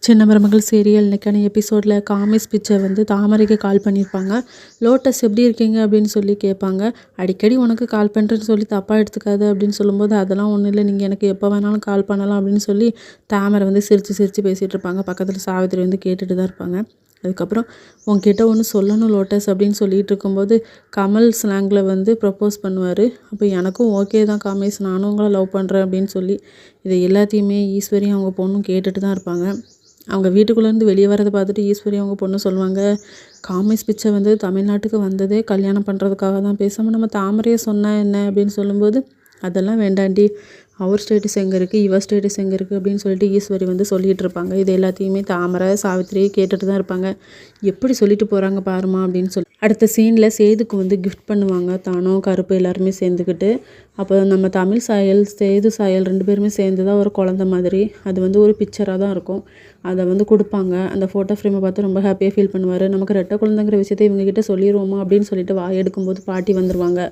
சின்ன மருமகள் சீரியல் இன்னைக்கான எபிசோடில் காமிஸ் பிக்சர் வந்து தாமரைக்கு கால் பண்ணியிருப்பாங்க. லோட்டஸ் எப்படி இருக்கீங்க அப்படின்னு சொல்லி கேட்பாங்க. அடிக்கடி உனக்கு கால் பண்ணுறேன்னு சொல்லி தப்பாக எடுத்துக்காது அப்படின்னு சொல்லும்போது, அதெல்லாம் ஒன்றும் இல்லை, நீங்கள் எனக்கு எப்போ வேணாலும் கால் பண்ணலாம் அப்படின்னு சொல்லி தாமரை வந்து சிரித்து சிரித்து பேசிகிட்டு இருப்பாங்க. பக்கத்தில் சாவித்திரி வந்து கேட்டுட்டு தான் இருப்பாங்க. அதுக்கப்புறம் உங்ககிட்ட ஒன்று சொல்லணும் லோட்டஸ் அப்படின்னு சொல்லிட்டு இருக்கும்போது கமல் ஸ்லாங்கில் வந்து ப்ரப்போஸ் பண்ணுவார். அப்போ எனக்கும் ஓகே தான் காமேஷ், நானும் உங்களை லவ் பண்ணுறேன் அப்படின்னு சொல்லி இதை எல்லாத்தையுமே ஈஸ்வரியும் அவங்க பொண்ணும் கேட்டுட்டு தான் இருப்பாங்க. அவங்க வீட்டுக்குள்ளேருந்து வெளியே வரதை பார்த்துட்டு ஈஸ்வரி அவங்க பொண்ணு சொல்லுவாங்க, காமேஷ் பிச்சை வந்து தமிழ்நாட்டுக்கு வந்ததே கல்யாணம் பண்ணுறதுக்காக தான், பேசாமல் நம்ம தாமரையை சொன்னால் என்ன அப்படின்னு சொல்லும்போது, அதெல்லாம் வேண்டாண்டி, அவர் ஸ்டேட்டஸ் எங்கே இருக்குது, இவர் ஸ்டேட்டஸ் எங்கே இருக்குது அப்படின்னு சொல்லிட்டு ஈஸ்வரி வந்து சொல்லிகிட்டு இருப்பாங்க. இது எல்லாத்தையுமே தாமரை சாவித்திரி கேட்டுட்டு தான் இருப்பாங்க. எப்படி சொல்லிட்டு போகிறாங்க பாருமா அப்படின்னு சொல்லி அடுத்த சீனில் சேதுக்கு வந்து கிஃப்ட் பண்ணுவாங்க. தானும் கருப்பு எல்லாருமே சேர்ந்துக்கிட்டு. அப்போ நம்ம தமிழ் சாயல் சேது சாயல் 2 பேருமே சேர்ந்து தான் ஒரு குழந்த மாதிரி, அது வந்து ஒரு பிக்சராக தான் இருக்கும், அதை வந்து கொடுப்பாங்க. அந்த ஃபோட்டோ ஃப்ரேமை பார்த்து ரொம்ப ஹாப்பியாக ஃபீல் பண்ணுவார். நமக்கு ரெட்டை குழந்தைங்கிற விஷயத்தை இவங்ககிட்ட சொல்லிடுவோமா அப்படின்னு சொல்லிட்டு வாய் எடுக்கும்போது பாட்டி வந்துடுவாங்க.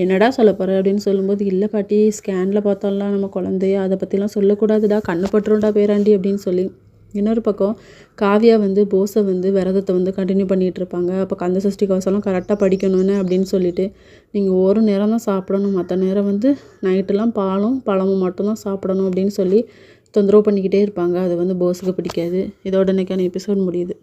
என்னடா சொல்ல போகிற அப்படின்னு சொல்லும்போது, இல்லை பாட்டி, ஸ்கேனில் பார்த்தோம்லாம் நம்ம குழந்தைய, அதை பற்றிலாம் சொல்லக்கூடாதுடா, கண்ணு பட்டுருண்டா பேராண்டி அப்படின்னு சொல்லி. இன்னொரு பக்கம் காவியா வந்து போஸை வந்து விரதத்தை வந்து கண்டினியூ பண்ணிகிட்டு இருப்பாங்க. அப்போ கந்த சஷ்டி கவசம்லாம் கரெக்டாக படிக்கணும்னு அப்படின்னு சொல்லிட்டு, நீங்கள் ஒரு நேரம் தான் சாப்பிடணும், மற்ற நேரம் வந்து நைட்டெல்லாம் பாலும் பழமும் மட்டும்தான் சாப்பிடணும் அப்படின்னு சொல்லி தொந்தரவு பண்ணிக்கிட்டே இருப்பாங்க. அது வந்து போஸுக்கு பிடிக்காது. இதோட இன்னைக்கான எபிசோட் முடியுது.